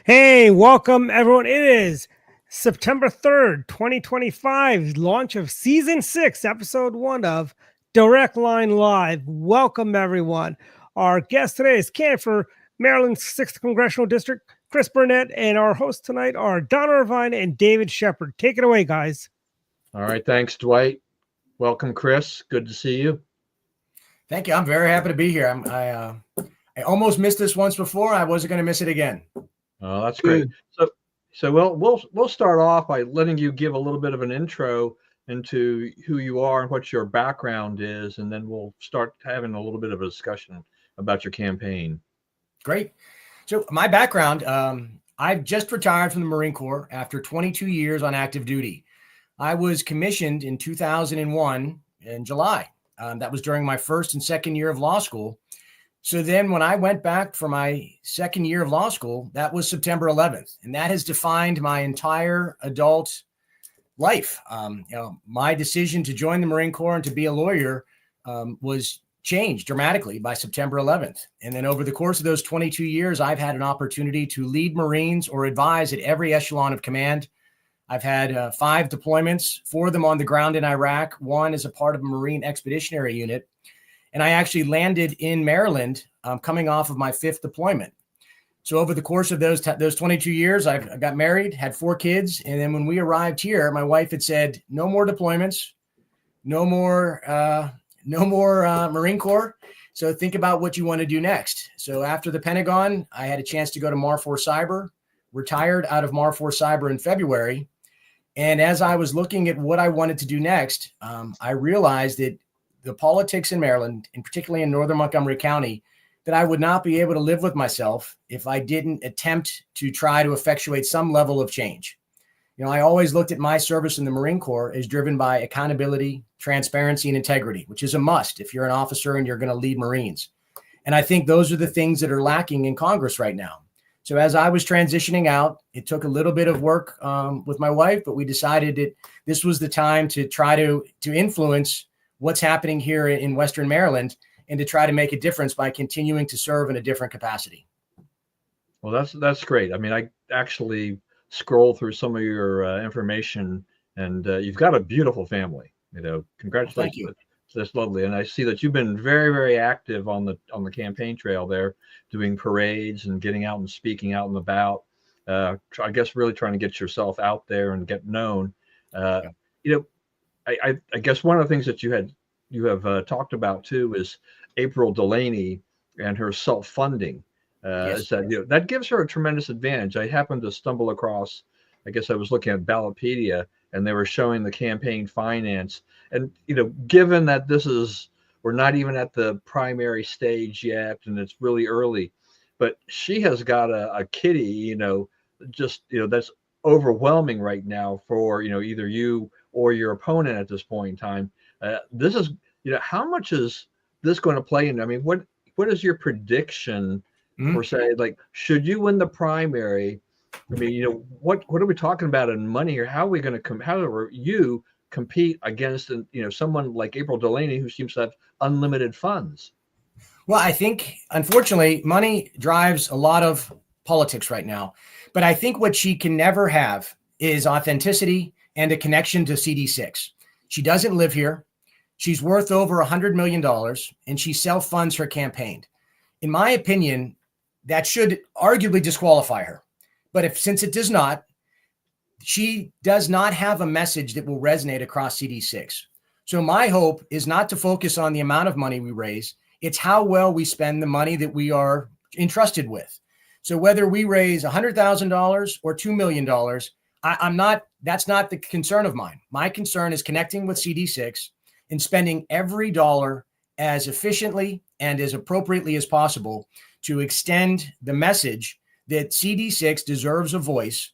Hey, welcome everyone. It is September 3rd, 2025, launch of season 6, episode 1 of Direct Line Live. Welcome everyone. Our guest today is candidate for Maryland's 6th Congressional District, Chris Burnett, and our hosts tonight are Donna Irvine and David Shepard. Take it away, guys. All right. Thanks, Dwight. Welcome, Chris. Good to see you. Thank you. I'm very happy to be here. I almost missed this once before. I wasn't going to miss it again. Oh, that's great. So we'll start off by letting you give a little bit of an intro into who you are and what your background is, and then we'll start having a little bit of a discussion about your campaign. Great. So my background, I've just retired from the Marine Corps after 22 years on active duty. I was commissioned in 2001 in July. That was during my first and second year of law school. So then when I went back for my second year of law school, that was September 11th. And that has defined my entire adult life. My decision to join the Marine Corps and to be a lawyer was changed dramatically by September 11th. And then over the course of those 22 years, I've had an opportunity to lead Marines or advise at every echelon of command. I've had 5 deployments, 4 of them on the ground in Iraq, 1 as a part of a Marine Expeditionary Unit. And I actually landed in Maryland coming off of my 5th deployment. So over the course of those 22 years, I got married, had 4 kids. And then when we arrived here, my wife had said, no more deployments, no more Marine Corps. So think about what you want to do next. So after the Pentagon, I had a chance to go to Mar 4 Cyber, retired out of Mar 4 Cyber in February. And as I was looking at what I wanted to do next, I realized that the politics in Maryland, and particularly in northern Montgomery County, that I would not be able to live with myself if I didn't attempt to try to effectuate some level of change. I always looked at my service in the Marine Corps as driven by accountability, transparency, and integrity, which is a must if you're an officer and you're going to lead Marines. And I think those are the things that are lacking in Congress right now. So as I was transitioning out, it took a little bit of work with my wife, but we decided that this was the time to try to influence what's happening here in Western Maryland and to try to make a difference by continuing to serve in a different capacity. Well, that's great. I mean, I actually scrolled through some of your information, and you've got a beautiful family. Congratulations. Thank you. That's lovely. And I see that you've been very, very active on the campaign trail there, doing parades and getting out and speaking out and about. I guess really trying to get yourself out there and get known. I guess one of the things that you have talked about too is April Delaney and her self-funding. Yes. Is that that gives her a tremendous advantage. I happened to stumble across, I guess I was looking at Ballotpedia, and they were showing the campaign finance. And given that we're not even at the primary stage yet, and it's really early, but she has got a kitty, that's overwhelming right now for either you or your opponent at this point in time. This is, how much is this going to play in? I mean, what is your prediction for, say, like, should you win the primary? I mean, what are we talking about in money here? How are we going to how are you compete against, someone like April Delaney, who seems to have unlimited funds? Well, I think, unfortunately, money drives a lot of politics right now. But I think what she can never have is authenticity and a connection to CD6. She doesn't live here. She's worth over $100 million, and she self-funds her campaign. In my opinion, that should arguably disqualify her. But since it does not, she does not have a message that will resonate across CD6. So my hope is not to focus on the amount of money we raise. It's how well we spend the money that we are entrusted with. So whether we raise $100,000 or $2 million, that's not the concern of mine. My concern is connecting with CD6 and spending every dollar as efficiently and as appropriately as possible to extend the message that CD6 deserves a voice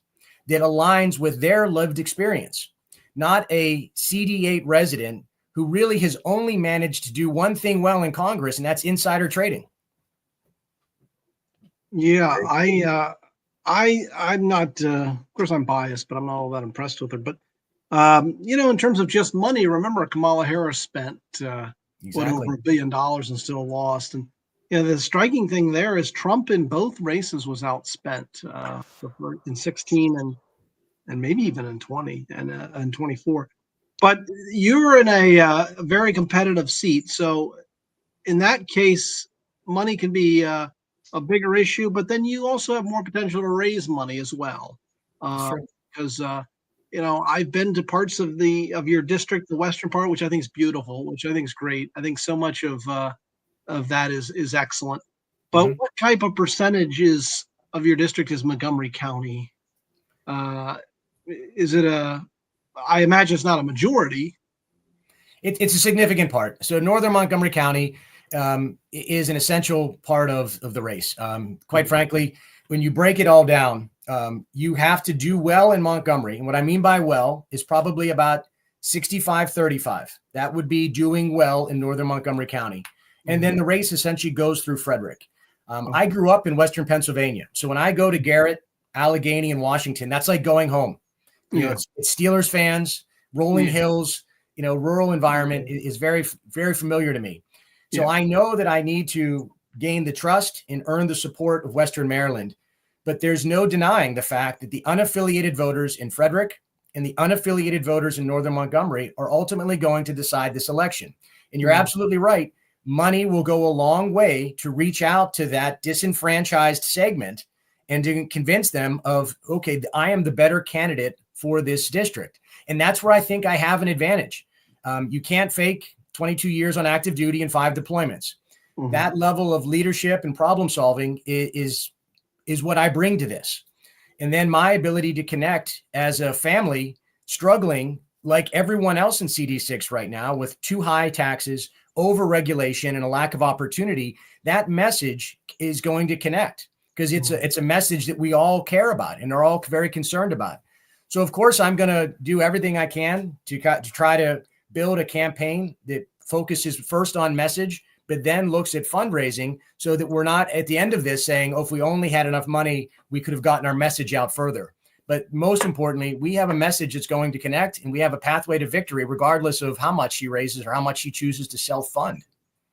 that aligns with their lived experience, not a CD8 resident who really has only managed to do one thing well in Congress, and that's insider trading. Yeah, I'm not, of course I'm biased, but I'm not all that impressed with her. But, in terms of just money, remember Kamala Harris spent over $1 billion and still lost. And, the striking thing there is Trump in both races was outspent in 16 and maybe even in 20 and 24. But you're in a very competitive seat, so in that case, money can be a bigger issue. But then you also have more potential to raise money as well, That's true. because I've been to parts of your district, the western part, which I think is beautiful, which I think is great. I think so much of that is excellent. But Mhm. what type of percentage of your district is Montgomery County? Uh, is it I imagine it's not a majority. It's a significant part. So northern Montgomery County is an essential part of the race. Quite frankly, when you break it all down, you have to do well in Montgomery. And what I mean by well is probably about 65-35. That would be doing well in northern Montgomery County. And then the race essentially goes through Frederick. I grew up in Western Pennsylvania. So when I go to Garrett, Allegheny, and Washington, that's like going home. It's Steelers fans, rolling hills, rural environment is very, very familiar to me. So I know that I need to gain the trust and earn the support of Western Maryland. But there's no denying the fact that the unaffiliated voters in Frederick and the unaffiliated voters in northern Montgomery are ultimately going to decide this election. And you're absolutely right. Money will go a long way to reach out to that disenfranchised segment and to convince them of, okay, I am the better candidate for this district. And that's where I think I have an advantage. You can't fake 22 years on active duty and 5 deployments. That level of leadership and problem solving is what I bring to this. And then my ability to connect as a family struggling like everyone else in CD6 right now with too high taxes, over regulation, and a lack of opportunity. That message is going to connect because it's a message that we all care about and are all very concerned about. So, of course, I'm going to do everything I can to try to build a campaign that focuses first on message, but then looks at fundraising so that we're not at the end of this saying, oh, if we only had enough money, we could have gotten our message out further. But most importantly, we have a message that's going to connect, and we have a pathway to victory, regardless of how much she raises or how much she chooses to self-fund.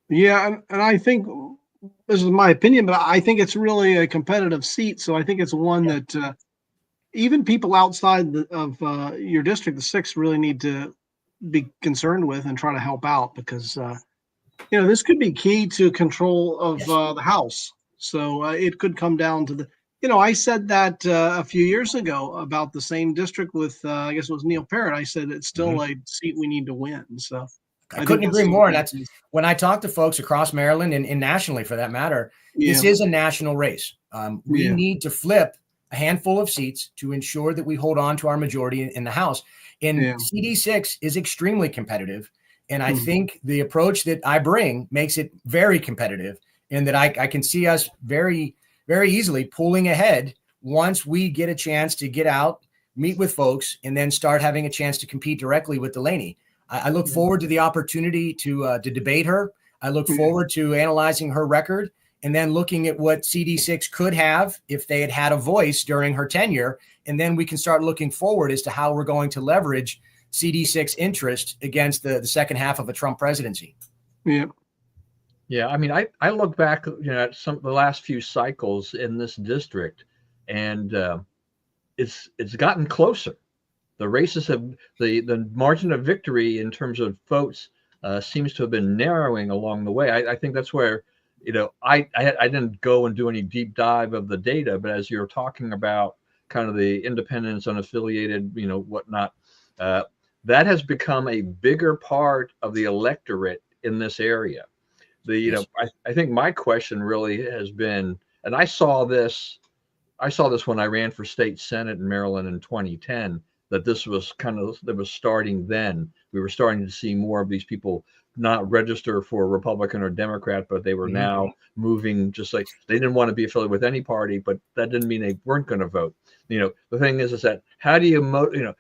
Yeah, and I think this is my opinion, but I think it's really a competitive seat. So I think it's one that even people outside of your district, the 6, really need to be concerned with and try to help out because this could be key to control of the House. So it could come down to I said that a few years ago about the same district with I guess it was Neil Parrott. I said it's still a seat we need to win. So I couldn't agree more. And that's when I talk to folks across Maryland and nationally, for that matter, this is a national race. We need to flip a handful of seats to ensure that we hold on to our majority in the House. And CD6 is extremely competitive. And I think the approach that I bring makes it very competitive, and that I can see us very, very easily pulling ahead once we get a chance to get out, meet with folks, and then start having a chance to compete directly with Delaney. I look forward to the opportunity to debate her. I look forward to analyzing her record and then looking at what CD6 could have if they had had a voice during her tenure. And then we can start looking forward as to how we're going to leverage CD6 interest against the second half of a Trump presidency. Yeah, I mean, I look back, at some of the last few cycles in this district, and it's gotten closer. The races have the margin of victory in terms of votes seems to have been narrowing along the way. I think that's where I didn't go and do any deep dive of the data, but as you're talking about kind of the independents, unaffiliated, whatnot, that has become a bigger part of the electorate in this area. I think my question really has been, and I saw this when I ran for state senate in Maryland in 2010, that this was that was starting then. We were starting to see more of these people not register for Republican or Democrat, but they were now moving, just like they didn't want to be affiliated with any party, but that didn't mean they weren't going to vote. The thing is that how do you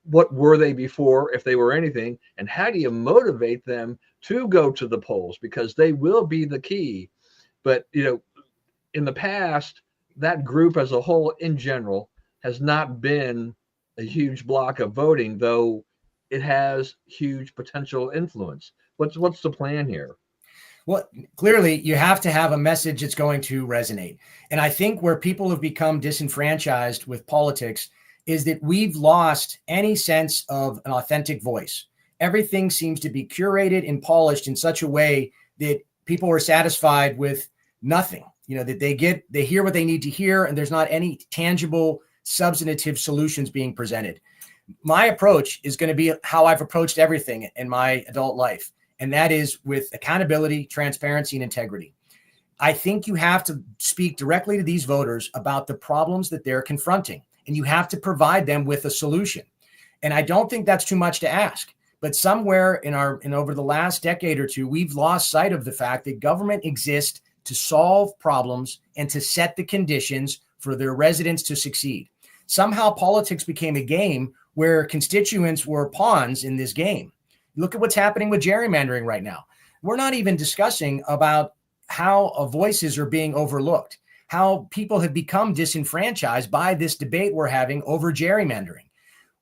what were they before, if they were anything, and how do you motivate them to go to the polls, because they will be the key. But in the past, that group as a whole in general has not been a huge block of voting, though it has huge potential influence. What's the plan here? Well, clearly you have to have a message that's going to resonate. And I think where people have become disenfranchised with politics is that we've lost any sense of an authentic voice. Everything seems to be curated and polished in such a way that people are satisfied with nothing. That they hear what they need to hear, and there's not any tangible, substantive solutions being presented. My approach is going to be how I've approached everything in my adult life. And that is with accountability, transparency, and integrity. I think you have to speak directly to these voters about the problems that they're confronting, and you have to provide them with a solution. And I don't think that's too much to ask. But somewhere in over the last decade or two, we've lost sight of the fact that government exists to solve problems and to set the conditions for their residents to succeed. Somehow politics became a game where constituents were pawns in this game. Look at what's happening with gerrymandering right now. We're not even discussing about how voices are being overlooked, how people have become disenfranchised by this debate we're having over gerrymandering.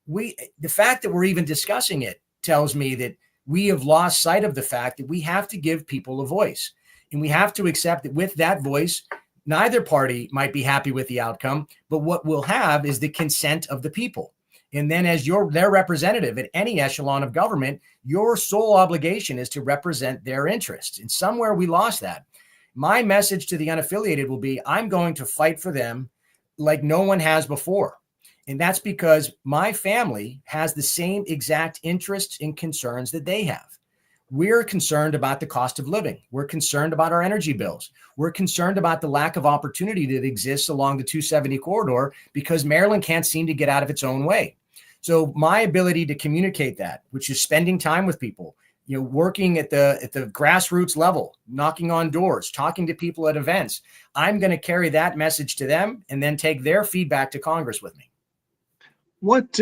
The fact that we're even discussing it tells me that we have lost sight of the fact that we have to give people a voice. And we have to accept that with that voice, neither party might be happy with the outcome, but what we'll have is the consent of the people. And then as their representative at any echelon of government, your sole obligation is to represent their interests. And somewhere we lost that. My message to the unaffiliated will be, I'm going to fight for them like no one has before. And that's because my family has the same exact interests and concerns that they have. We're concerned about the cost of living. We're concerned about our energy bills. We're concerned about the lack of opportunity that exists along the 270 corridor because Maryland can't seem to get out of its own way. So my ability to communicate that, which is spending time with people, working at the grassroots level, knocking on doors, talking to people at events, I'm going to carry that message to them and then take their feedback to Congress with me. What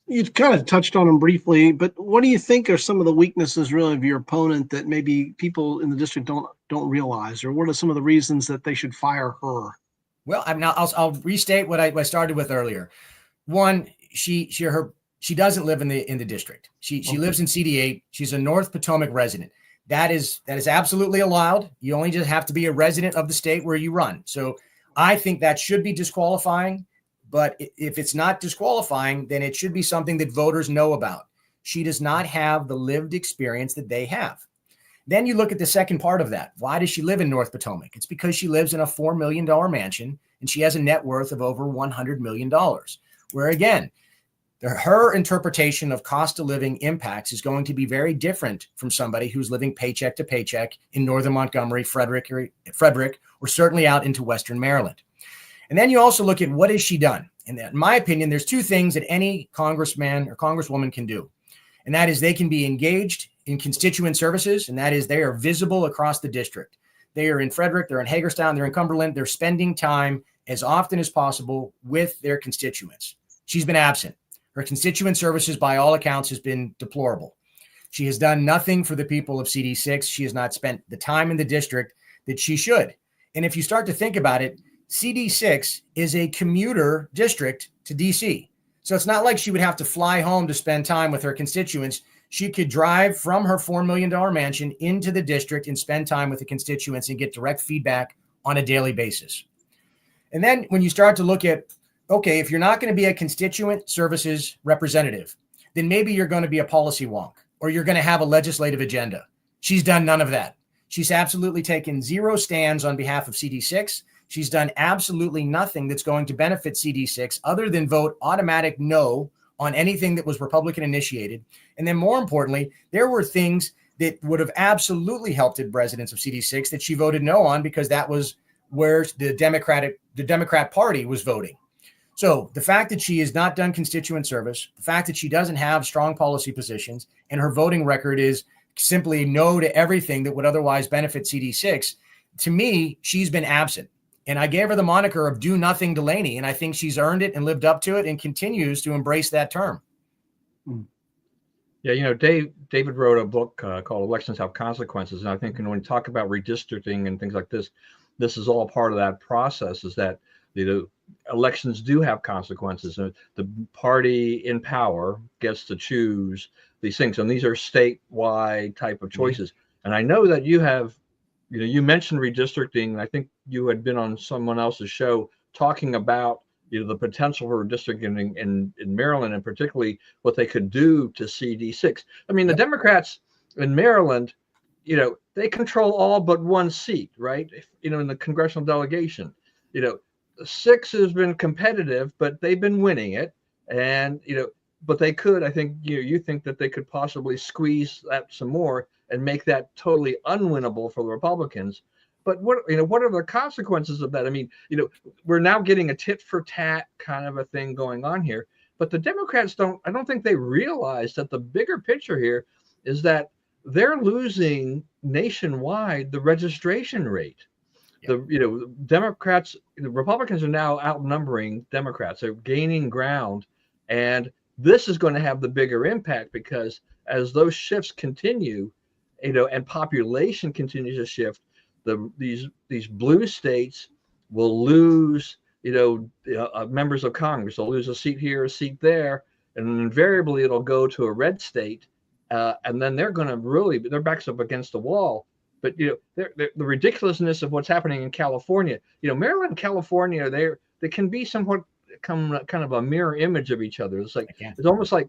you've kind of touched on them briefly, but what do you think are some of the weaknesses really of your opponent that maybe people in the district don't realize, or what are some of the reasons that they should fire her? Well, I'll restate what I started with earlier. One, she doesn't live in the district. She lives in CD8. She's a North Potomac resident. That is absolutely allowed. You only just have to be a resident of the state where you run. So I think that should be disqualifying. But if it's not disqualifying, then it should be something that voters know about. She does not have the lived experience that they have. Then you look at the second part of that. Why does she live in North Potomac? It's because she lives in a $4 million mansion and she has a net worth of over $100 million. Where again, her interpretation of cost of living impacts is going to be very different from somebody who's living paycheck to paycheck in Northern Montgomery, Frederick, or certainly out into Western Maryland. And then you also look at what has she done. And in my opinion, there's two things that any congressman or congresswoman can do. And that is they can be engaged in constituent services. And that is they are visible across the district. They are in Frederick, they're in Hagerstown, they're in Cumberland. They're spending time as often as possible with their constituents. She's been absent. Her constituent services, by all accounts, has been deplorable. She has done nothing for the people of CD6. She has not spent the time in the district that she should. And if you start to think about it, CD6 is a commuter district to DC. So it's not like she would have to fly home to spend time with her constituents. She could drive from her $4 million mansion into the district and spend time with the constituents and get direct feedback on a daily basis. And then when you start to look at, okay, if you're not going to be a constituent services representative, then maybe you're going to be a policy wonk or you're going to have a legislative agenda. She's done none of that. She's absolutely taken zero stands on behalf of CD6. She's done absolutely nothing that's going to benefit CD6 other than vote automatic no on anything that was Republican initiated. And then more importantly, there were things that would have absolutely helped residents of CD6 that she voted no on because that was where the Democrat Party was voting. So the fact that she has not done constituent service, the fact that she doesn't have strong policy positions, and her voting record is simply no to everything that would otherwise benefit CD6, to me, she's been absent. And I gave her the moniker of do nothing Delaney. And I think she's earned it and lived up to it and continues to embrace that term. Yeah, David wrote a book called Elections Have Consequences. And I think when we talk about redistricting and things like this is all part of that process, is that elections do have consequences. The party in power gets to choose these things. And these are statewide type of choices. And I know that you have, you mentioned redistricting. I think you had been on someone else's show talking about, the potential for redistricting in Maryland, and particularly what they could do to CD6. I mean, the Democrats in Maryland, they control all but one seat, right? In the congressional delegation. 6 has been competitive, but they've been winning it. And, but they could, I think, you think that they could possibly squeeze that some more and make that totally unwinnable for the Republicans. But what are the consequences of that? I mean, we're now getting a tit for tat kind of a thing going on here. But the Democrats I don't think they realize that the bigger picture here is that they're losing nationwide the registration rate. The Republicans are now outnumbering Democrats. They're gaining ground, and this is going to have the bigger impact, because as those shifts continue, and population continues to shift, these blue states will lose, members of Congress. They'll lose a seat here, a seat there, and invariably it'll go to a red state, and then they're going to really, their backs up against the wall. But the ridiculousness of what's happening in California, Maryland and California, they can be somewhat kind of a mirror image of each other. It's like it's almost like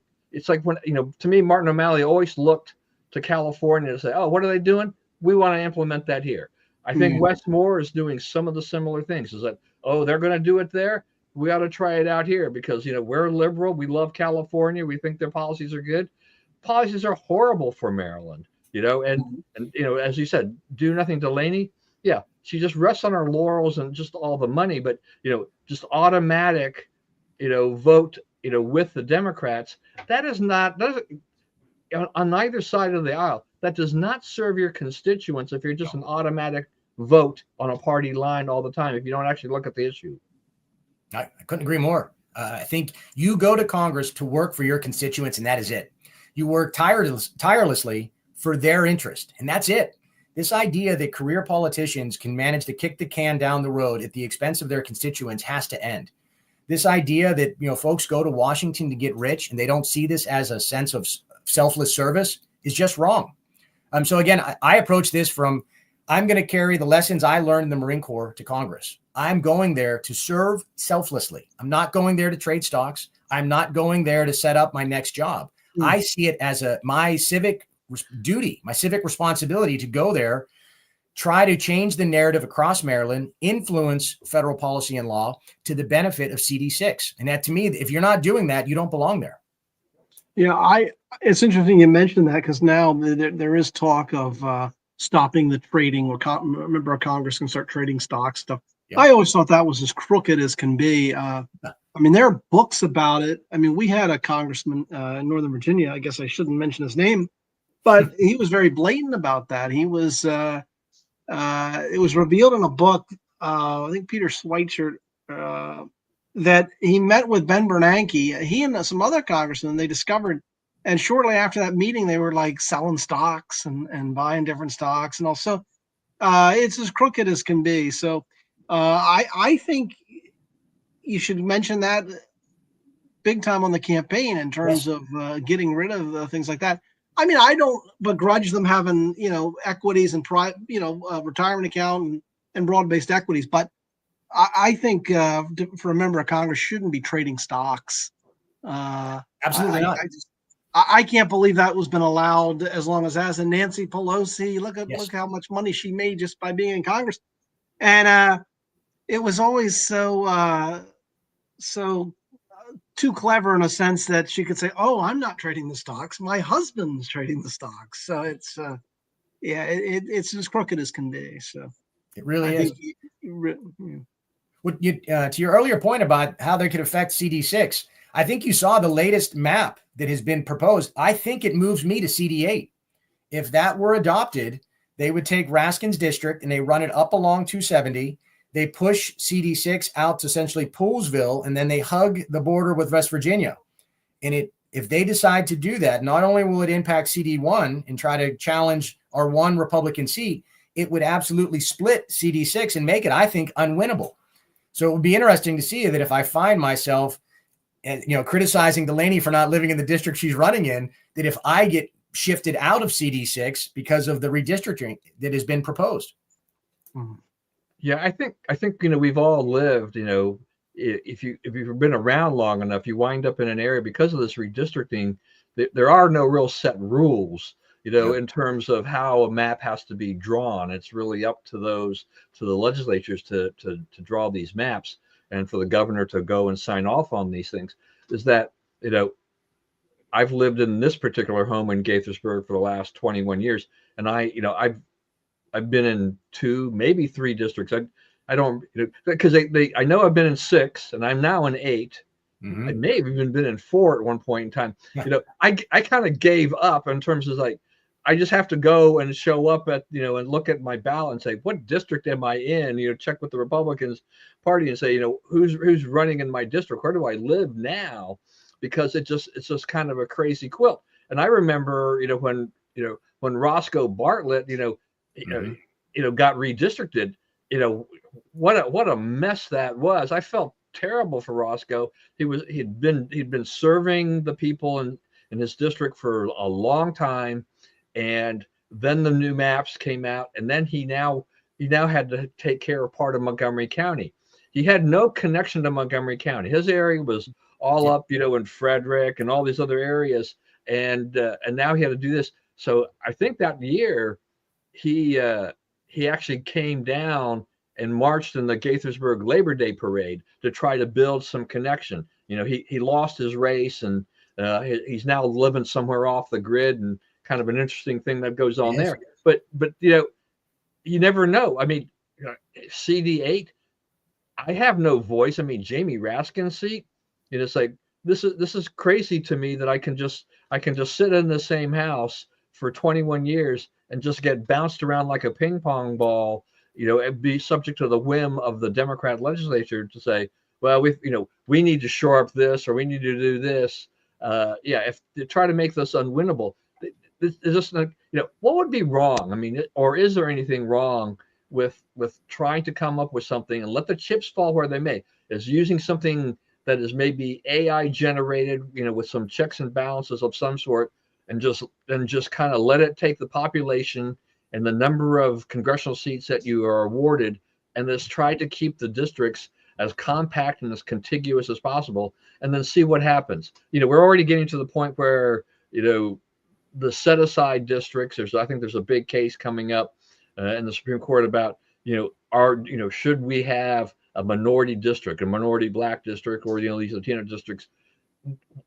when to me, Martin O'Malley always looked to California to say, oh, what are they doing? We want to implement that here. I think Wes Moore is doing some of the similar things. Is that, oh, they're going to do it there, we ought to try it out here, because we're liberal, we love California, we think their policies are good. Policies are horrible for Maryland. And as you said, do nothing Delaney. Yeah, she just rests on her laurels and just all the money, but just automatic, vote, with the Democrats. That is not on either side of the aisle. That does not serve your constituents if you're just an automatic vote on a party line all the time, if you don't actually look at the issue. I couldn't agree more. I think you go to Congress to work for your constituents, and that is it. You work tirelessly for their interest, and that's it. This idea that career politicians can manage to kick the can down the road at the expense of their constituents has to end. This idea that folks go to Washington to get rich and they don't see this as a sense of selfless service is just wrong. So again, I approach this from, I'm going to carry the lessons I learned in the Marine Corps to Congress. I'm going there to serve selflessly. I'm not going there to trade stocks. I'm not going there to set up my next job. I see it as my civic duty, my civic responsibility to go there, try to change the narrative across Maryland, influence federal policy and law to the benefit of CD6. And that, to me, if you're not doing that, you don't belong there. Yeah, it's interesting you mentioned that, because now there is talk of stopping the trading, or member of Congress can start trading stock stuff. Yeah. I always thought that was as crooked as can be. I mean, there are books about it. I mean, we had a congressman in Northern Virginia. I guess I shouldn't mention his name, but he was very blatant about that. He was, it was revealed in a book, I think Peter Schweitzer, that he met with Ben Bernanke. He and some other congressmen, they discovered, and shortly after that meeting, they were like selling stocks and buying different stocks. And also, it's as crooked as can be. So I think you should mention that big time on the campaign in terms of getting rid of things like that. I mean, I don't begrudge them having, equities and retirement account and broad-based equities, but I think for a member of Congress shouldn't be trading stocks. Absolutely not. I can't believe that was been allowed as long as that. And Nancy Pelosi, look how much money she made just by being in Congress, and it was always so too clever in a sense that she could say, "Oh, I'm not trading the stocks. My husband's trading the stocks." So it's it's as crooked as can be. So it really is. To your earlier point about how they could affect CD6, I think you saw the latest map that has been proposed. I think it moves me to CD8. If that were adopted, they would take Raskin's district and they run it up along 270. They push CD6 out to essentially Poolesville, and then they hug the border with West Virginia. And if they decide to do that, not only will it impact CD1 and try to challenge our one Republican seat, it would absolutely split CD6 and make it, I think, unwinnable. So it would be interesting to see that if I find myself, criticizing Delaney for not living in the district she's running in, that if I get shifted out of CD6 because of the redistricting that has been proposed. Yeah, I think we've all lived, if you've been around long enough, you wind up in an area because of this redistricting. There are no real set rules, in terms of how a map has to be drawn. It's really up to the legislatures to draw these maps, and for the governor to go and sign off on these things. Is that, I've lived in this particular home in Gaithersburg for the last 21 years, and I've been in 2, maybe 3 districts. I don't, because I know I've been in 6, and I'm now in 8. I may have even been in 4 at one point in time. I kind of gave up in terms of like, I just have to go and show up at, and look at my ballot and say, what district am I in? Check with the Republicans Party and say, who's running in my district? Where do I live now? Because it's just kind of a crazy quilt. And I remember, when Roscoe Bartlett, got redistricted, what a mess that was. I felt terrible for Roscoe. He'd been serving the people in his district for a long time, and then the new maps came out, and then he now had to take care of part of Montgomery County. He had no connection to Montgomery County. His area was all up, in Frederick and all these other areas, and now he had to do this. So I think that year he actually came down and marched in the Gaithersburg Labor Day parade to try to build some connection. He lost his race, and he's now living somewhere off the grid, and kind of an interesting thing that goes on there. But you never know. I mean, CD8, I have no voice. I mean, Jamie Raskin's seat, it's like, this is crazy to me that I can just sit in the same house for 21 years and just get bounced around like a ping pong ball, and be subject to the whim of the Democrat legislature to say, well, we need to shore up this, or we need to do this. If they try to make this unwinnable, it's just like, what would be wrong? I mean, or is there anything wrong with trying to come up with something and let the chips fall where they may? Is using something that is maybe AI generated, with some checks and balances of some sort, and just kind of let it take the population and the number of congressional seats that you are awarded, and just try to keep the districts as compact and as contiguous as possible, and then see what happens. We're already getting to the point where, the set aside districts, I think there's a big case coming up in the Supreme Court about, should we have a minority district, a minority black district, or, these Latino districts?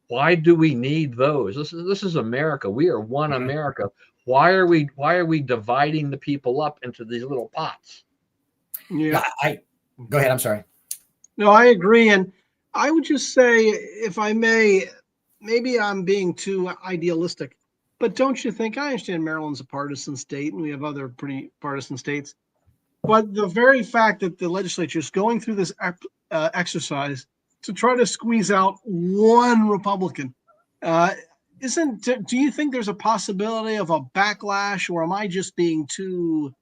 Why do we need those? This is America. We are one America. Why are we dividing the people up into these little pots? Yeah, go ahead. I'm sorry. No, I agree. And I would just say, if I may, maybe I'm being too idealistic, but don't you think, I understand Maryland's a partisan state and we have other pretty partisan states, but the very fact that the legislature is going through this exercise to try to squeeze out one Republican, do you think there's a possibility of a backlash, or am I just being too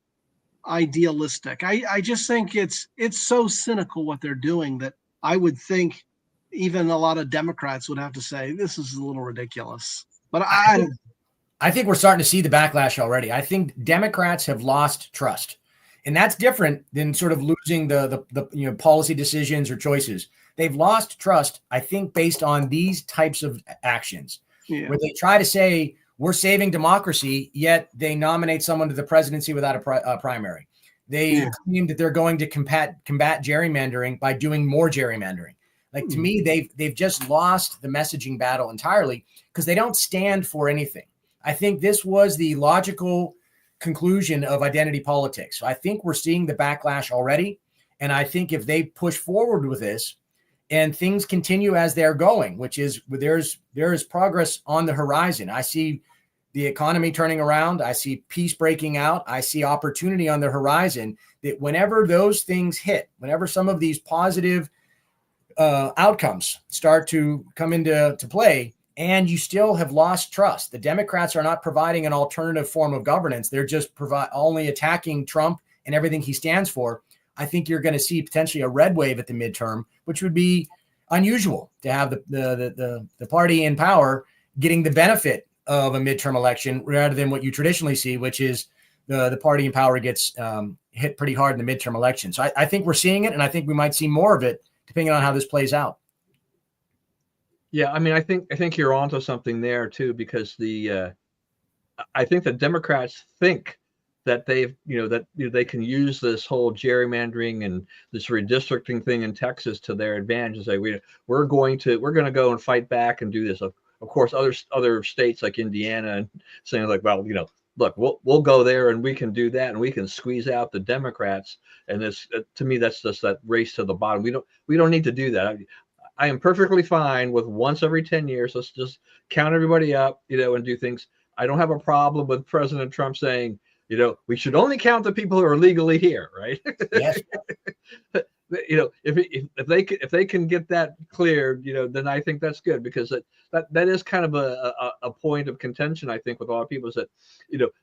idealistic? I just think it's so cynical what they're doing that I would think even a lot of Democrats would have to say, this is a little ridiculous. But I think we're starting to see the backlash already. I think Democrats have lost trust, and that's different than sort of losing the policy decisions or choices. They've lost trust, I think, based on these types of actions, where they try to say we're saving democracy, yet they nominate someone to the presidency without a primary. They claim that they're going to combat gerrymandering by doing more gerrymandering. Like, to me, they've just lost the messaging battle entirely because they don't stand for anything. I think this was the logical conclusion of identity politics. So I think we're seeing the backlash already. And I think if they push forward with this and things continue as they're going, which is there is progress on the horizon. I see the economy turning around. I see peace breaking out. I see opportunity on the horizon, that whenever those things hit, whenever some of these positive outcomes start to come into play, and you still have lost trust. The Democrats are not providing an alternative form of governance. They're just only attacking Trump and everything he stands for. I think you're going to see potentially a red wave at the midterm, which would be unusual to have the party in power getting the benefit of a midterm election rather than what you traditionally see, which is the party in power gets hit pretty hard in the midterm election. So I think we're seeing it, and I think we might see more of it depending on how this plays out. Yeah, I mean, I think you're onto something there too, because I think the Democrats think that they can use this whole gerrymandering and this redistricting thing in Texas to their advantage and say we're going to go and fight back and do this. Of course, other states like Indiana and saying like, well, look, we'll go there and we can do that and we can squeeze out the Democrats. And this, to me, that's just that race to the bottom. We don't need to do that. I am perfectly fine with once every 10 years. Let's just count everybody up, and do things. I don't have a problem with President Trump saying, we should only count the people who are legally here, right? Yes. If they can get that cleared, then I think that's good, because that is kind of a point of contention, I think, with a lot of people, is that,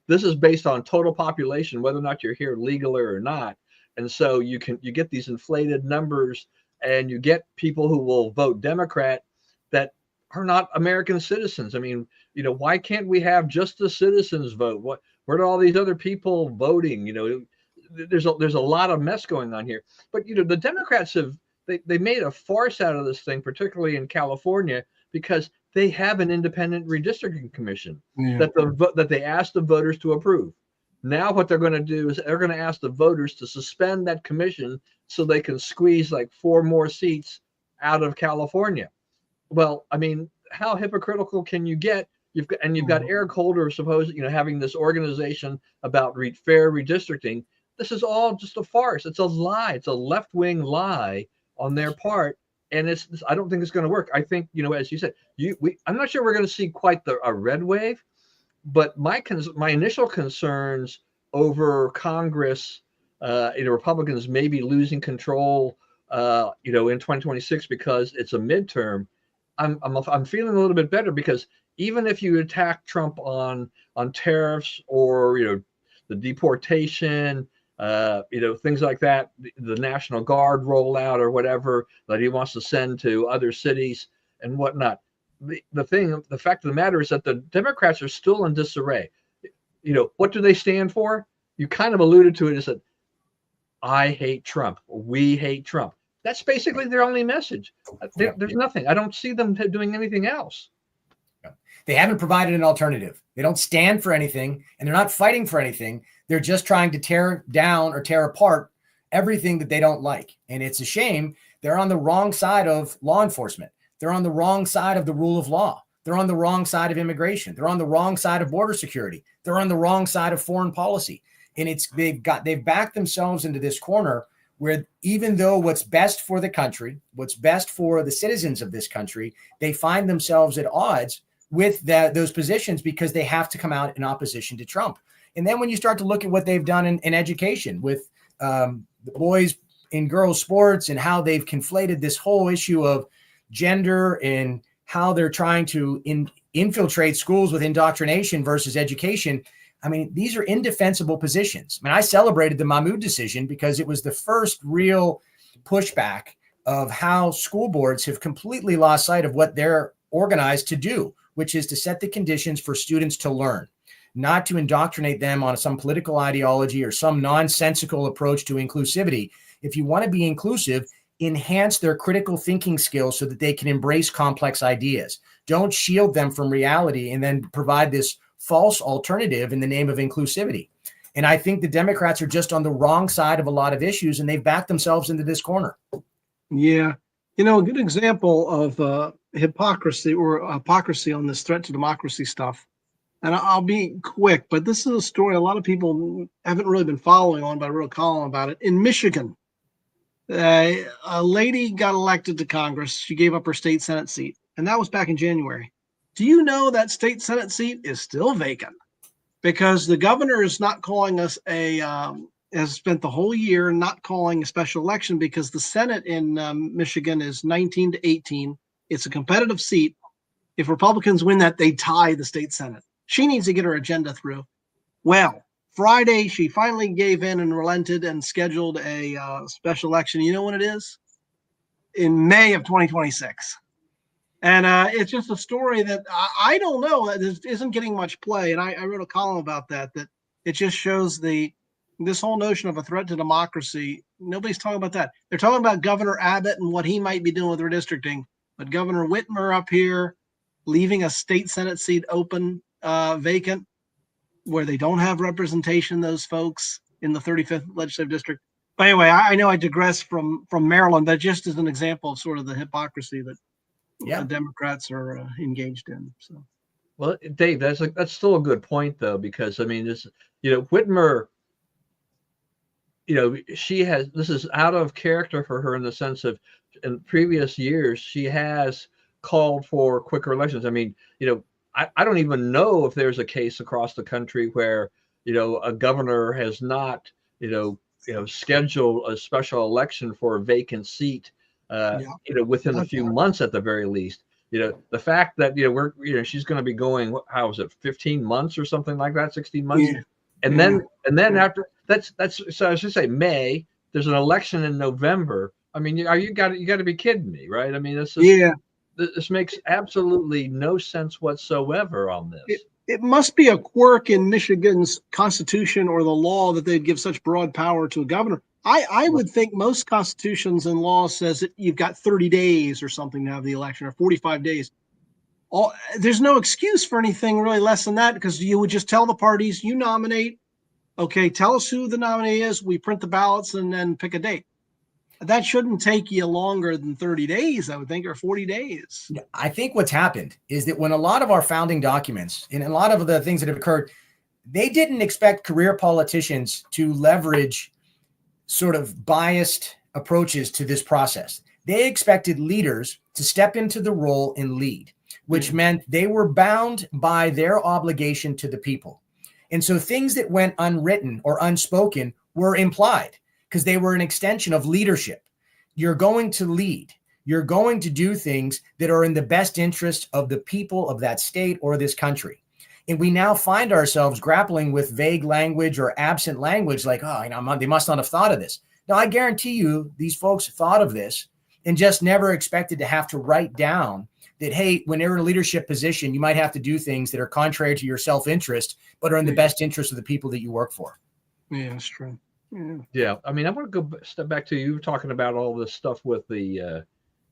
this is based on total population, whether or not you're here legally or not. And so you get these inflated numbers, and you get people who will vote Democrat that are not American citizens. I mean, why can't we have just the citizens vote? Where are all these other people voting? There's a lot of mess going on here. But the Democrats they made a farce out of this thing, particularly in California, because they have an independent redistricting commission that they asked the voters to approve. Now what they're going to do is they're going to ask the voters to suspend that commission so they can squeeze like 4 more seats out of California. Well, I mean, how hypocritical can you get? You've got Eric Holder having this organization about fair redistricting. This is all just a farce. It's a lie. It's a left-wing lie on their part, and I don't think it's going to work. I think, as you said, I'm not sure we're going to see quite a red wave, but my initial concerns over Congress, Republicans maybe losing control, in 2026 because it's a midterm. I'm feeling a little bit better, because even if you attack Trump on tariffs or the deportation, things like that, the National Guard rollout or whatever that he wants to send to other cities and whatnot, the fact of the matter is that the Democrats are still in disarray. What do they stand for? You kind of alluded to it, is that I hate Trump. We hate Trump. That's basically their only message. There's nothing. I don't see them doing anything else. They haven't provided an alternative. They don't stand for anything, and they're not fighting for anything. They're just trying to tear down or tear apart everything that they don't like. And it's a shame. They're on the wrong side of law enforcement. They're on the wrong side of the rule of law. They're on the wrong side of immigration. They're on the wrong side of border security. They're on the wrong side of foreign policy. And they've backed themselves into this corner where, even though what's best for the country, what's best for the citizens of this country, they find themselves at odds with those positions because they have to come out in opposition to Trump. And then when you start to look at what they've done in education with the boys and girls sports, and how they've conflated this whole issue of gender and how they're trying to infiltrate schools with indoctrination versus education. I mean, these are indefensible positions. I mean, I celebrated the Mahmoud decision because it was the first real pushback of how school boards have completely lost sight of what they're organized to do, which is to set the conditions for students to learn, not to indoctrinate them on some political ideology or some nonsensical approach to inclusivity. If you want to be inclusive, enhance their critical thinking skills so that they can embrace complex ideas. Don't shield them from reality and then provide this false alternative in the name of inclusivity. And I think the Democrats are just on the wrong side of a lot of issues, and they've backed themselves into this corner. Yeah. A good example of hypocrisy on this threat to democracy stuff. And I'll be quick, but this is a story a lot of people haven't really been following on, but I wrote a column about it. In Michigan, a lady got elected to Congress. She gave up her state Senate seat, and that was back in January. Do you know that state Senate seat is still vacant because the governor is not calling us has spent the whole year not calling a special election because the Senate in Michigan is 19 to 18. It's a competitive seat. If Republicans win that, they tie the state Senate. She needs to get her agenda through. Well, Friday, she finally gave in and relented and scheduled a special election. You know when it is? In May of 2026. And it's just a story that I don't know that isn't getting much play. And I wrote a column about that it just shows this whole notion of a threat to democracy. Nobody's talking about that. They're talking about Governor Abbott and what he might be doing with redistricting. But Governor Whitmer up here leaving a state Senate seat open, vacant, where they don't have representation, those folks in the 35th legislative district. But anyway, I know I digress from Maryland, but just as an example of sort of the hypocrisy that the Democrats are engaged in. So, well, Dave, that's still a good point though, because I mean, Whitmer, this is out of character for her in the sense of in previous years she has called for quicker elections. I mean, I don't even know if there's a case across the country where a governor has not scheduled a special election for a vacant seat within a few months at the very least. The fact that she's going to be going, how is it, 15 months or something like that, 16 months, and then after that's so I should say May. There's an election in November. I mean, you got to be kidding me, right? I mean, this makes absolutely no sense whatsoever on this. It must be a quirk in Michigan's constitution or the law that they'd give such broad power to a governor. I would think most constitutions and laws says that you've got 30 days or something to have the election, or 45 days. There's no excuse for anything really less than that, because you would just tell the parties, you nominate, okay, tell us who the nominee is, we print the ballots, and then pick a date. That shouldn't take you longer than 30 days, I would think, or 40 days. I think what's happened is that when a lot of our founding documents and a lot of the things that have occurred, they didn't expect career politicians to leverage sort of biased approaches to this process. They expected leaders to step into the role and lead, which meant they were bound by their obligation to the people. And so things that went unwritten or unspoken were implied, because they were an extension of leadership. You're going to lead. You're going to do things that are in the best interest of the people of that state or this country. And we now find ourselves grappling with vague language or absent language like, they must not have thought of this. Now, I guarantee you these folks thought of this and just never expected to have to write down that, hey, when you're in a leadership position, you might have to do things that are contrary to your self-interest, but are in the best interest of the people that you work for. Yeah, that's true. Yeah. I mean, I want to step back to you talking about all this stuff with the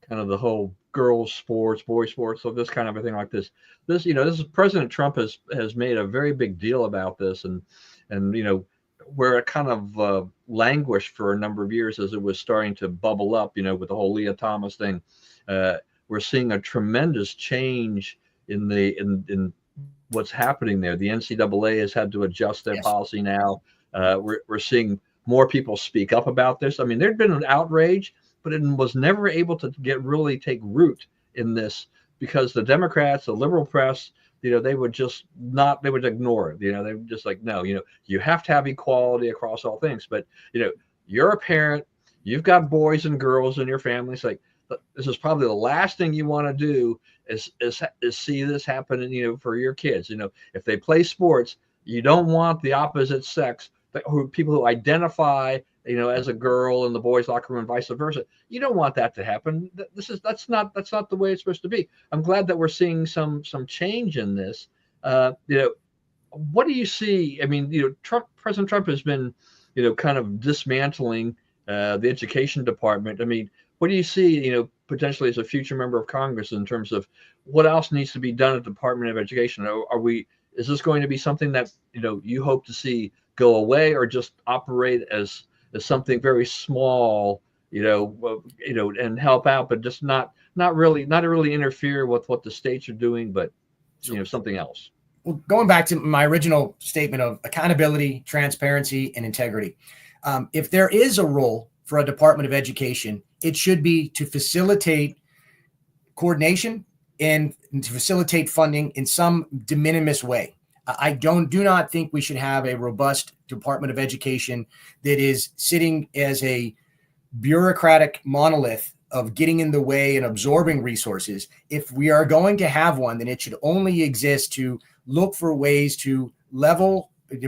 kind of the whole girls sports, boys sports, so this kind of a thing like this. This is President Trump has made a very big deal about this, and where it kind of languished for a number of years as it was starting to bubble up, with the whole Leah Thomas thing. We're seeing a tremendous change in what's happening there. The NCAA has had to adjust their policy now. We're seeing more people speak up about this. I mean, there'd been an outrage, but it was never able to really take root in this, because the Democrats, the liberal press, they would just not, they would ignore it. They were just like, no, you have to have equality across all things. But, you're a parent, you've got boys and girls in your family. It's like, this is probably the last thing you want to do is see this happen, for your kids. If they play sports, you don't want the opposite sex, people who identify, as a girl in the boys' locker room and vice versa. You don't want that to happen. That's not the way it's supposed to be. I'm glad that we're seeing some change in this. What do you see? I mean, President Trump has been, kind of dismantling the education department. I mean, what do you see, potentially as a future member of Congress in terms of what else needs to be done at the Department of Education? Is this going to be something that, you hope to see go away, or just operate as something very small, and help out, but just not really interfere with what the states are doing, but something else? Well, going back to my original statement of accountability, transparency, and integrity, if there is a role for a Department of Education, it should be to facilitate coordination and to facilitate funding in some de minimis way. I do not think we should have a robust Department of Education that is sitting as a bureaucratic monolith of getting in the way and absorbing resources. If we are going to have one, then it should only exist to look for ways to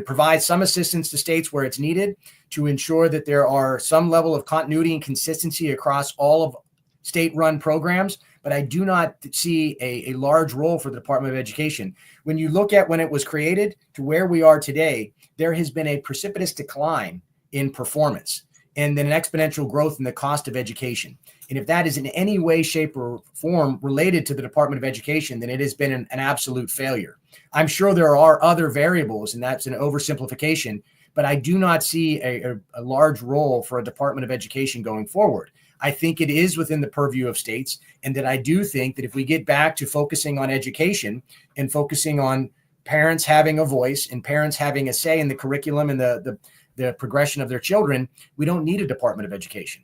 provide some assistance to states where it's needed, to ensure that there are some level of continuity and consistency across all of state-run programs, but I do not see a large role for the Department of Education. When you look at when it was created to where we are today, there has been a precipitous decline in performance and then an exponential growth in the cost of education. And if that is in any way, shape, or form related to the Department of Education, then it has been an absolute failure. I'm sure there are other variables, and that's an oversimplification, but I do not see a large role for a Department of Education going forward. I think it is within the purview of states, and that I do think that if we get back to focusing on education and focusing on parents having a voice and parents having a say in the curriculum and the progression of their children, we don't need a Department of Education.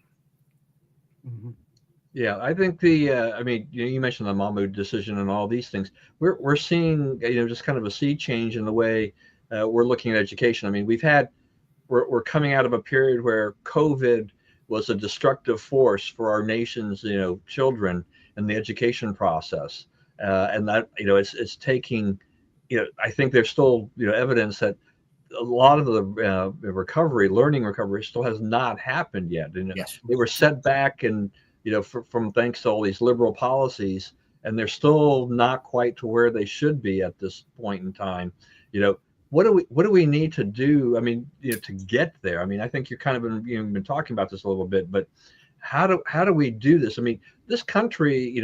Mm-hmm. Yeah, I think I mean, you mentioned the Mahmoud decision and all these things. We're seeing, just kind of a sea change in the way we're looking at education. I mean, we're coming out of a period where COVID was a destructive force for our nation's, children and the education process, and that, it's taking, I think there's still, evidence that a lot of the learning recovery still has not happened yet. And Yes. they were set back and, from thanks to all these liberal policies, and they're still not quite to where they should be at this point in time. What do we need to do? I mean, to get there. I mean, I think you're kind of been talking about this a little bit, but how do we do this? I mean, this country,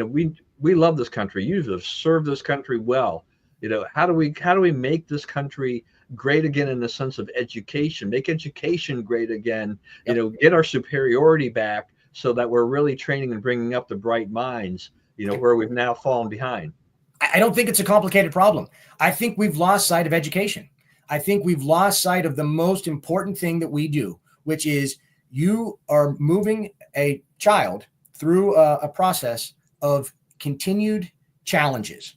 we love this country. You have served this country well. How do we make this country great again in the sense of education, make education great again, get our superiority back so that we're really training and bringing up the bright minds, where we've now fallen behind? I don't think it's a complicated problem. I think we've lost sight of education. I think we've lost sight of the most important thing that we do, which is you are moving a child through a process of continued challenges.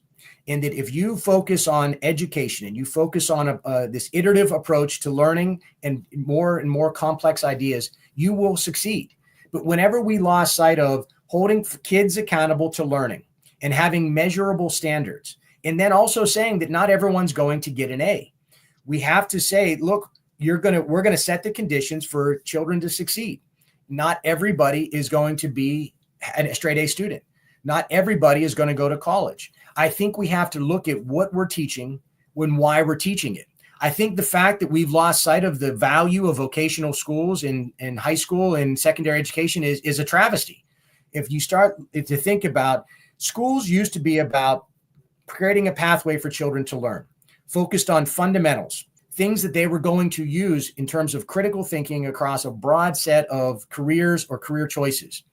And that if you focus on education and you focus on this iterative approach to learning and more complex ideas, you will succeed. But whenever we lost sight of holding kids accountable to learning and having measurable standards, and then also saying that not everyone's going to get an A, we have to say, look, we're going to set the conditions for children to succeed. Not everybody is going to be a straight A student. Not everybody is going to go to college. I think we have to look at what we're teaching and why we're teaching it. I think the fact that we've lost sight of the value of vocational schools in high school and secondary education is a travesty. If you start to think about, schools used to be about creating a pathway for children to learn, focused on fundamentals, things that they were going to use in terms of critical thinking across a broad set of careers or career choices.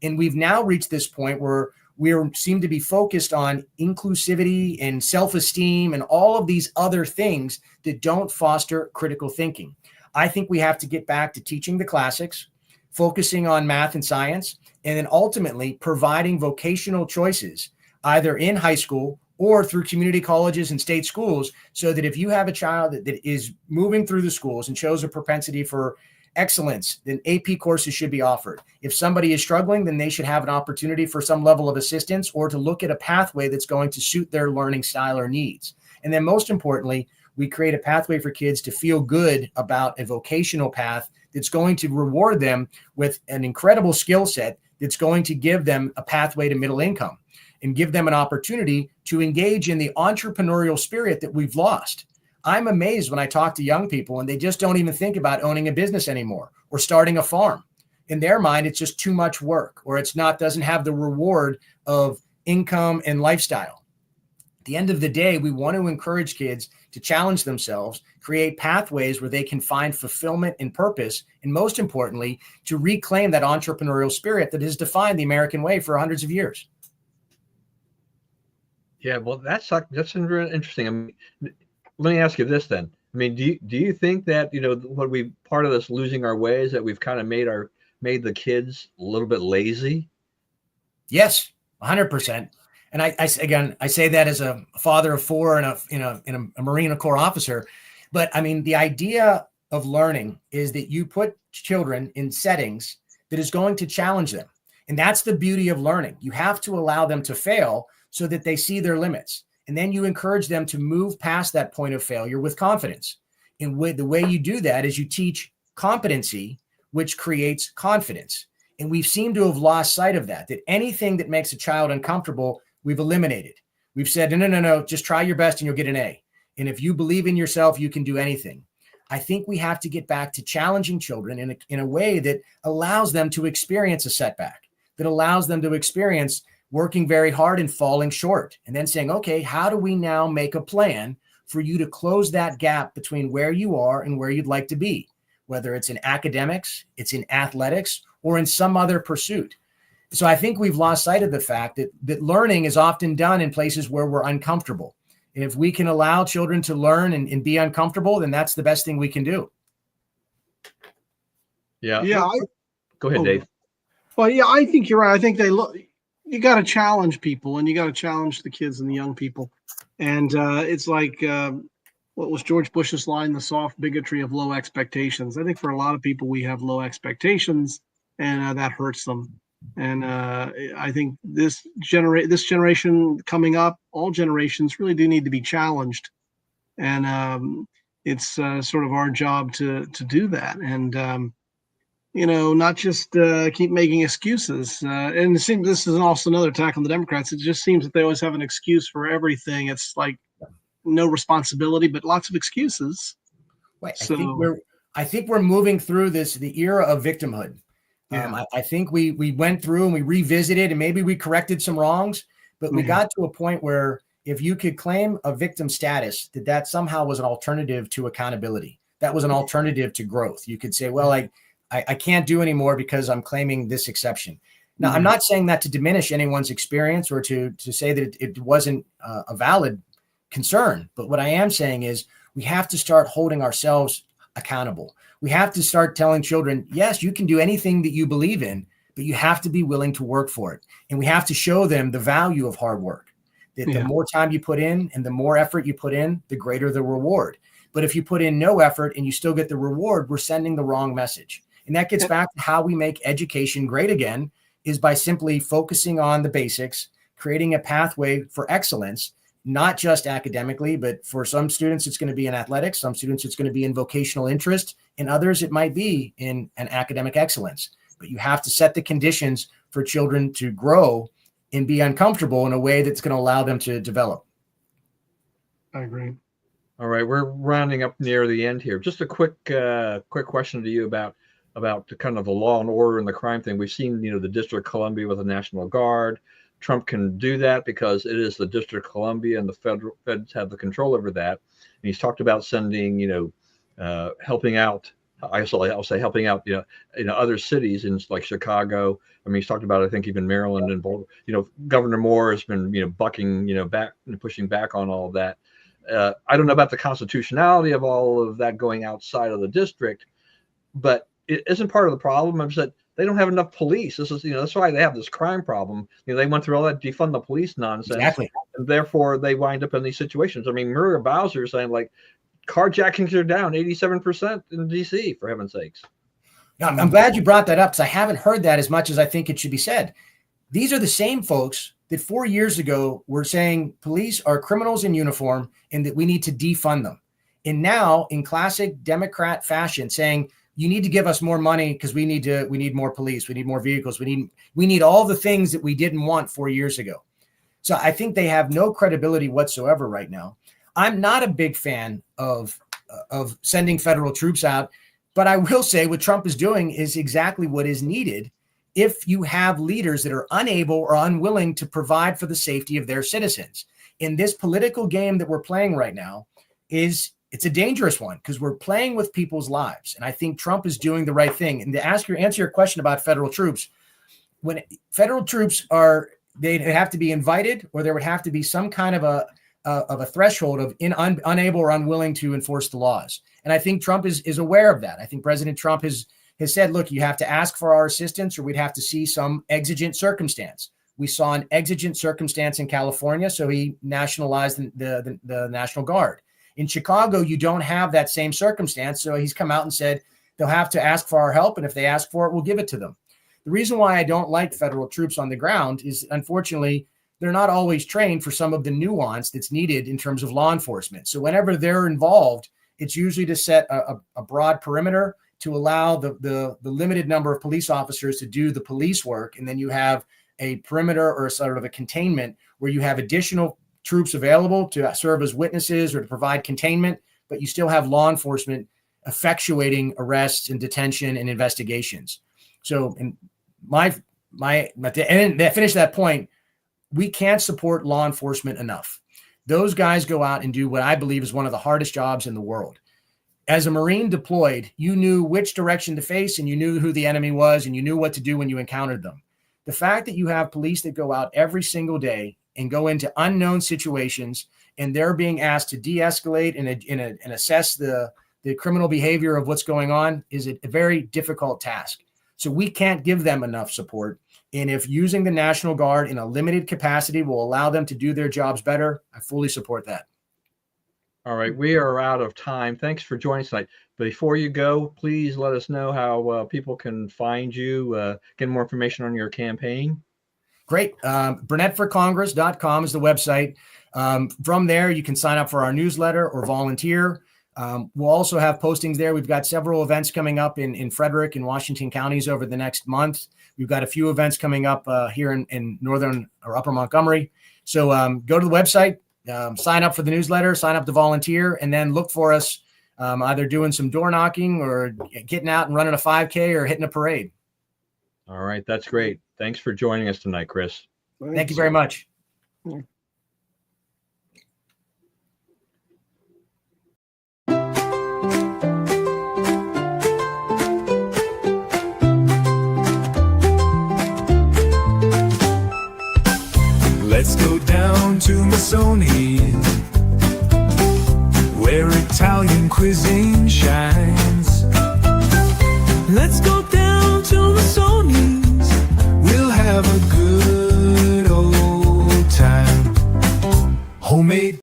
And we've now reached this point where we seem to be focused on inclusivity and self-esteem and all of these other things that don't foster critical thinking. I think we have to get back to teaching the classics, focusing on math and science, and then ultimately providing vocational choices either in high school or through community colleges and state schools, so that if you have a child that is moving through the schools and shows a propensity for excellence, then AP courses should be offered. If somebody is struggling, then they should have an opportunity for some level of assistance or to look at a pathway that's going to suit their learning style or needs. And then most importantly, we create a pathway for kids to feel good about a vocational path that's going to reward them with an incredible skill set that's going to give them a pathway to middle income and give them an opportunity to engage in the entrepreneurial spirit that we've lost. I'm amazed when I talk to young people and they just don't even think about owning a business anymore or starting a farm. In their mind, it's just too much work, or doesn't have the reward of income and lifestyle. At the end of the day, we want to encourage kids to challenge themselves, create pathways where they can find fulfillment and purpose, and most importantly, to reclaim that entrepreneurial spirit that has defined the American way for hundreds of years. Yeah, well, that's really interesting. I mean, let me ask you this then. I mean, do you think that, what we part of this losing our way is that we've kind of made the kids a little bit lazy? Yes, 100%. And I say that as a father of four and a Marine Corps officer. But I mean, the idea of learning is that you put children in settings that is going to challenge them. And that's the beauty of learning. You have to allow them to fail so that they see their limits. And then you encourage them to move past that point of failure with confidence. And the way you do that is you teach competency, which creates confidence. And we've seemed to have lost sight of that anything that makes a child uncomfortable, we've eliminated. We've said, no, just try your best and you'll get an A. And if you believe in yourself, you can do anything. I think we have to get back to challenging children in a way that allows them to experience a setback, that allows them to experience working very hard and falling short, and then saying, okay, how do we now make a plan for you to close that gap between where you are and where you'd like to be, whether it's in academics, it's in athletics, or in some other pursuit. So I think we've lost sight of the fact that learning is often done in places where we're uncomfortable. And if we can allow children to learn and be uncomfortable, then that's the best thing we can do. Yeah. Yeah. Go ahead, Dave. Well, yeah, I think you're right. I think you got to challenge people, and you got to challenge the kids and the young people. And it's like, what was George Bush's line, the soft bigotry of low expectations. I think for a lot of people, we have low expectations, and that hurts them. And I think this generation coming up, all generations really do need to be challenged. And it's sort of our job to do that. And, not just keep making excuses. And it seems this is also another attack on the Democrats. It just seems that they always have an excuse for everything. It's like no responsibility, but lots of excuses. Right. I think we're moving through the era of victimhood. Yeah. I think we went through and we revisited and maybe we corrected some wrongs, but we got to a point where if you could claim a victim status, that somehow was an alternative to accountability. That was an alternative to growth. You could say, well, I can't do anymore because I'm claiming this exception. Now, I'm not saying that to diminish anyone's experience or to say that it wasn't a valid concern. But what I am saying is we have to start holding ourselves accountable. We have to start telling children, yes, you can do anything that you believe in, but you have to be willing to work for it. And we have to show them the value of hard work, that the more time you put in and the more effort you put in, the greater the reward. But if you put in no effort and you still get the reward, we're sending the wrong message. And that gets back to how we make education great again, is by simply focusing on the basics, creating a pathway for excellence, not just academically, but for some students, it's going to be in athletics. Some students, it's going to be in vocational interest. And others, it might be in an academic excellence. But you have to set the conditions for children to grow and be uncomfortable in a way that's going to allow them to develop. I agree. All right, we're rounding up near the end here. Just a quick question to you about the kind of the law and order and the crime thing. We've seen, the District of Columbia with the National Guard. Trump can do that because it is the District of Columbia and the feds have the control over that. And he's talked about sending, helping out. I'll say helping out, other cities in like Chicago. I mean, he's talked about, I think, even Maryland and Boulder. Governor Moore has been, bucking, back and pushing back on all of that. I don't know about the constitutionality of all of that going outside of the district, but it isn't part of the problem. Is that they don't have enough police. This is, that's why they have this crime problem. They went through all that defund the police nonsense. Exactly. And therefore they wind up in these situations. I mean, Muriel Bowser is saying like carjackings are down 87% in DC, for heaven's sakes. Now, I'm glad you brought that up because I haven't heard that as much as I think it should be said. These are the same folks that 4 years ago were saying police are criminals in uniform and that we need to defund them. And now in classic Democrat fashion saying, you need to give us more money because we need more police. We need more vehicles. We need all the things that we didn't want 4 years ago. So I think they have no credibility whatsoever right now. I'm not a big fan of sending federal troops out, but I will say what Trump is doing is exactly what is needed if you have leaders that are unable or unwilling to provide for the safety of their citizens. In this political game that we're playing right now it's a dangerous one because we're playing with people's lives. And I think Trump is doing the right thing. And to answer your question about federal troops, when federal troops they'd have to be invited, or there would have to be some kind of a threshold of unable or unwilling to enforce the laws. And I think Trump is aware of that. I think President Trump has said, look, you have to ask for our assistance or we'd have to see some exigent circumstance. We saw an exigent circumstance in California, so he nationalized the National Guard. In Chicago, you don't have that same circumstance. So he's come out and said they'll have to ask for our help. And if they ask for it, we'll give it to them. The reason why I don't like federal troops on the ground is, unfortunately, they're not always trained for some of the nuance that's needed in terms of law enforcement. So whenever they're involved, it's usually to set a broad perimeter to allow the limited number of police officers to do the police work. And then you have a perimeter or sort of a containment where you have additional troops available to serve as witnesses or to provide containment, but you still have law enforcement effectuating arrests and detention and investigations. So, and to finish that point, we can't support law enforcement enough. Those guys go out and do what I believe is one of the hardest jobs in the world. As a Marine deployed, you knew which direction to face and you knew who the enemy was and you knew what to do when you encountered them. The fact that you have police that go out every single day and go into unknown situations and they're being asked to de-escalate and assess the criminal behavior of what's going on is a very difficult task. So we can't give them enough support. And if using the National Guard in a limited capacity will allow them to do their jobs better, I fully support that. All right, we are out of time. Thanks for joining us tonight. Before you go, please let us know how people can find you, get more information on your campaign. Great. BurnettForCongress.com is the website. From there, you can sign up for our newsletter or volunteer. We'll also have postings there. We've got several events coming up in Frederick and Washington counties over the next month. We've got a few events coming up here in northern or upper Montgomery. So go to the website, sign up for the newsletter, sign up to volunteer, and then look for us either doing some door knocking or getting out and running a 5K or hitting a parade. All right, that's great. Thanks for joining us tonight, Chris. Thank you very much. Let's go down to Missoni, where Italian cuisine shines. Let's go down to Missoni's, we'll have a good old time. Homemade